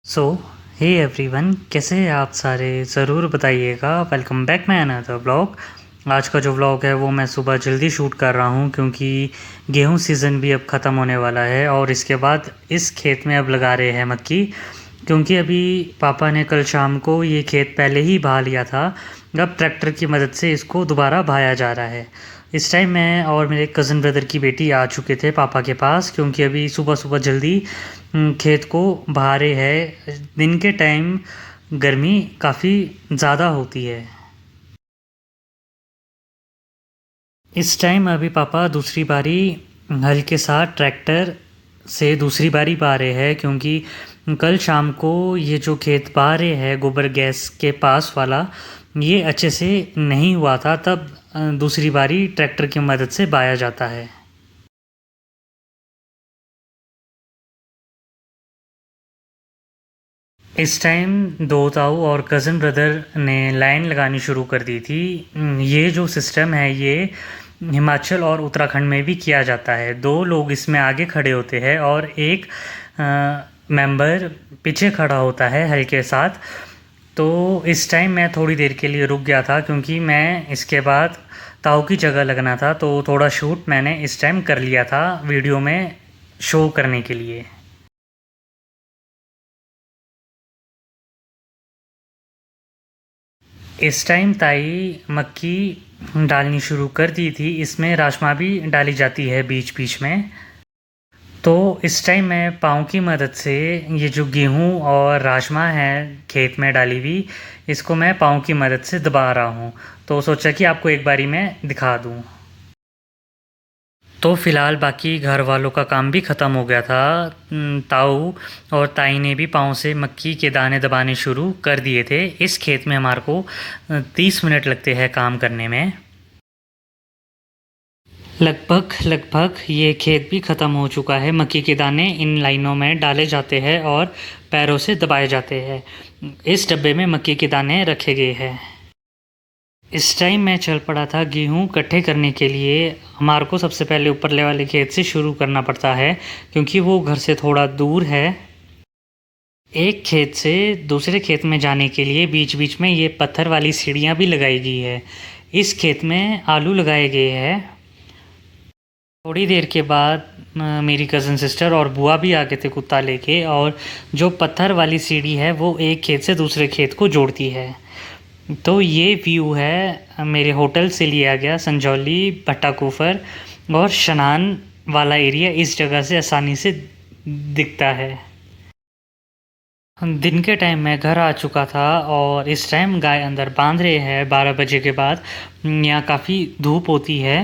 सो hey everyone, कैसे हैं आप सारे? ज़रूर बताइएगा। Welcome back my another blog. आज का जो व्लॉग है वो मैं सुबह जल्दी शूट कर रहा हूँ क्योंकि गेहूँ सीज़न भी अब ख़त्म होने वाला है और इसके बाद इस खेत में अब लगा रहे हैं मक्की। क्योंकि अभी पापा ने कल शाम को ये खेत पहले ही बहा लिया था, अब ट्रैक्टर की मदद से इसको दोबारा बहाया जा रहा है। इस टाइम मैं और मेरे कज़न ब्रदर की बेटी आ चुके थे पापा के पास, क्योंकि अभी सुबह सुबह जल्दी खेत को बहा रहे हैं। दिन के टाइम गर्मी काफ़ी ज़्यादा होती है। इस टाइम अभी पापा दूसरी बारी हल के साथ ट्रैक्टर से दूसरी बारी बहा रहे हैं, क्योंकि कल शाम को ये जो खेत बहा रहे हैं गोबर गैस के पास वाला, ये अच्छे से नहीं हुआ था, तब दूसरी बारी ट्रैक्टर की मदद से बहाया जाता है। इस टाइम दो ताऊ और कज़न ब्रदर ने लाइन लगानी शुरू कर दी थी। ये जो सिस्टम है ये हिमाचल और उत्तराखंड में भी किया जाता है। दो लोग इसमें आगे खड़े होते हैं और एक मेंबर पीछे खड़ा होता है हल के साथ। तो इस टाइम मैं थोड़ी देर के लिए रुक गया था क्योंकि मैं इसके बाद ताऊ की जगह लगना था, तो थोड़ा शूट मैंने इस टाइम कर लिया था वीडियो में शो करने के लिए। इस टाइम ताई मक्की डालनी शुरू कर दी थी। इसमें राजमा भी डाली जाती है बीच बीच में। तो इस टाइम मैं पाँव की मदद से ये जो गेहूँ और राजमा है खेत में डाली हुई, इसको मैं पाँव की मदद से दबा रहा हूँ। तो सोचा कि आपको एक बारी मैं दिखा दूँ। तो फ़िलहाल बाकी घर वालों का काम भी ख़त्म हो गया था। ताऊ और ताई ने भी पाँव से मक्की के दाने दबाने शुरू कर दिए थे। इस खेत में हमारे को 30 मिनट लगते हैं काम करने में। लगभग लगभग ये खेत भी ख़त्म हो चुका है। मक्की के दाने इन लाइनों में डाले जाते हैं और पैरों से दबाए जाते हैं। इस डब्बे में मक्की के दाने रखे गए हैं। इस टाइम मैं चल पड़ा था गेहूँ इकट्ठे करने के लिए। हमारे को सबसे पहले ऊपरले वाले खेत से शुरू करना पड़ता है क्योंकि वो घर से थोड़ा दूर है। एक खेत से दूसरे खेत में जाने के लिए बीच बीच में ये पत्थर वाली सीढ़ियाँ भी लगाई गई है। इस खेत में आलू लगाए गए हैं। थोड़ी देर के बाद मेरी कज़न सिस्टर और बुआ भी आ गए थे कुत्ता लेके, और जो पत्थर वाली सीढ़ी है वो एक खेत से दूसरे खेत को जोड़ती है। तो ये व्यू है मेरे होटल से लिया गया, संजौली, भट्टाकुफर और शनान वाला एरिया इस जगह से आसानी से दिखता है। दिन के टाइम मैं घर आ चुका था और इस टाइम गाय अंदर बांध रहे हैं 12 बजे के बाद। यहाँ काफ़ी धूप होती है।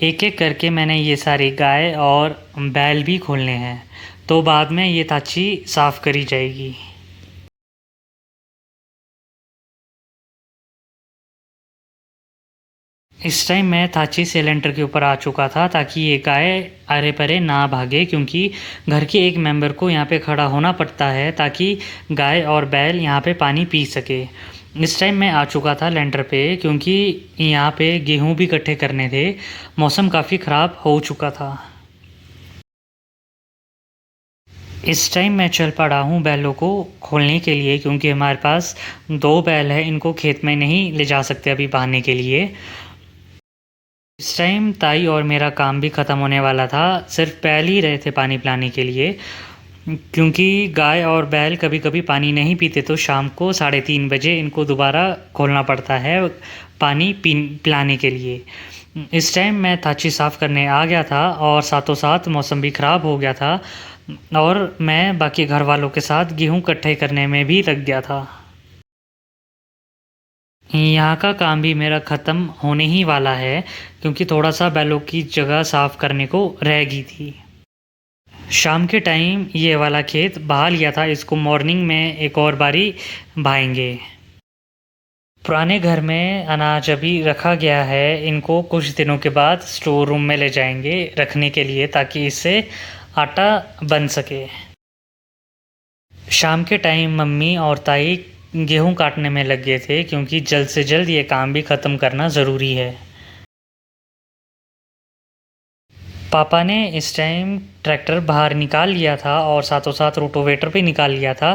एक एक करके मैंने ये सारी गाय और बैल भी खोलने हैं, तो बाद में ये ताची साफ़ करी जाएगी। इस टाइम मैं थाची सिलेंडर के ऊपर आ चुका था ताकि ये गाय अरे परे ना भागे, क्योंकि घर के एक मेंबर को यहाँ पे खड़ा होना पड़ता है ताकि गाय और बैल यहाँ पे पानी पी सके। इस टाइम मैं आ चुका था लेंटर पे क्योंकि यहाँ पे गेहूँ भी इकट्ठे करने थे। मौसम काफ़ी ख़राब हो चुका था। इस टाइम मैं चल पड़ा हूँ बैलों को खोलने के लिए, क्योंकि हमारे पास दो बैल है, इनको खेत में नहीं ले जा सकते अभी बहाने के लिए। इस टाइम ताई और मेरा काम भी ख़त्म होने वाला था, सिर्फ बैल ही रहे थे पानी पिलाने के लिए, क्योंकि गाय और बैल कभी कभी पानी नहीं पीते, तो शाम को 3:30 बजे इनको दोबारा खोलना पड़ता है पानी पिलाने के लिए। इस टाइम मैं थाची साफ़ करने आ गया था और साथों साथ मौसम भी ख़राब हो गया था और मैं बाकी घर वालों के साथ गेहूँ इकट्ठे करने में भी लग गया था। यहाँ का काम भी मेरा ख़त्म होने ही वाला है क्योंकि थोड़ा सा बैलों की जगह साफ़ करने को रह गई थी। शाम के टाइम ये वाला खेत बहा लिया था, इसको मॉर्निंग में एक और बारी बहाएंगे। पुराने घर में अनाज अभी रखा गया है, इनको कुछ दिनों के बाद स्टोर रूम में ले जाएंगे रखने के लिए ताकि इससे आटा बन सके। शाम के टाइम मम्मी और ताई गेहूँ काटने में लग गए थे क्योंकि जल्द से जल्द ये काम भी ख़त्म करना ज़रूरी है। पापा ने इस टाइम ट्रैक्टर बाहर निकाल लिया था और साथों साथ रोटोवेटर भी निकाल लिया था।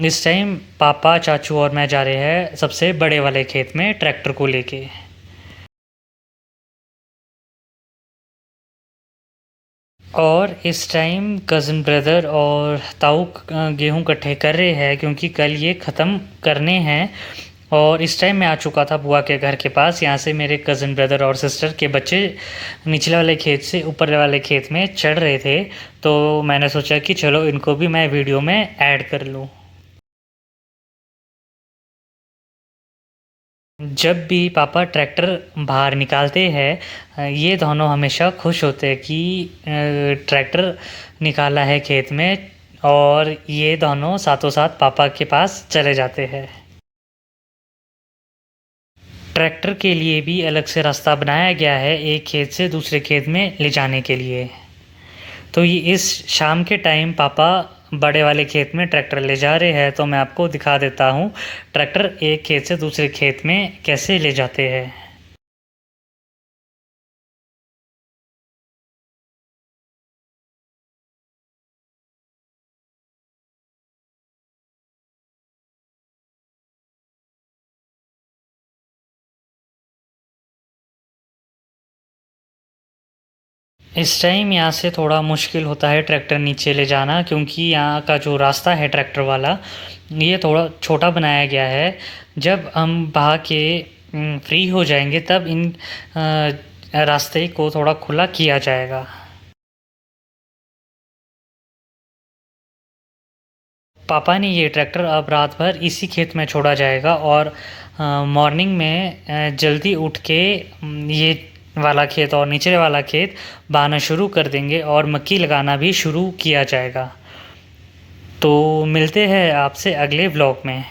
इस टाइम पापा, चाचू और मैं जा रहे हैं सबसे बड़े वाले खेत में ट्रैक्टर को लेके। और इस टाइम कज़न ब्रदर और ताऊ गेहूँ इकट्ठे कर रहे हैं क्योंकि कल ये ख़त्म करने हैं। और इस टाइम मैं आ चुका था बुआ के घर के पास। यहाँ से मेरे कज़न ब्रदर और सिस्टर के बच्चे निचले वाले खेत से ऊपर वाले खेत में चढ़ रहे थे, तो मैंने सोचा कि चलो इनको भी मैं वीडियो में ऐड कर लूँ। जब भी पापा ट्रैक्टर बाहर निकालते हैं ये दोनों हमेशा खुश होते हैं कि ट्रैक्टर निकाला है खेत में, और ये दोनों साथों साथ पापा के पास चले जाते हैं। ट्रैक्टर के लिए भी अलग से रास्ता बनाया गया है एक खेत से दूसरे खेत में ले जाने के लिए। तो ये इस शाम के टाइम पापा बड़े वाले खेत में ट्रैक्टर ले जा रहे हैं, तो मैं आपको दिखा देता हूँ ट्रैक्टर एक खेत से दूसरे खेत में कैसे ले जाते हैं। इस टाइम यहाँ से थोड़ा मुश्किल होता है ट्रैक्टर नीचे ले जाना, क्योंकि यहाँ का जो रास्ता है ट्रैक्टर वाला ये थोड़ा छोटा बनाया गया है। जब हम बहा के फ्री हो जाएंगे तब इन रास्ते को थोड़ा खुला किया जाएगा। पापा ने ये ट्रैक्टर अब रात भर इसी खेत में छोड़ा जाएगा और मॉर्निंग में जल्दी उठ के ये वाला खेत और निचले वाला खेत बाना शुरू कर देंगे और मक्की लगाना भी शुरू किया जाएगा। तो मिलते हैं आपसे अगले व्लॉग में।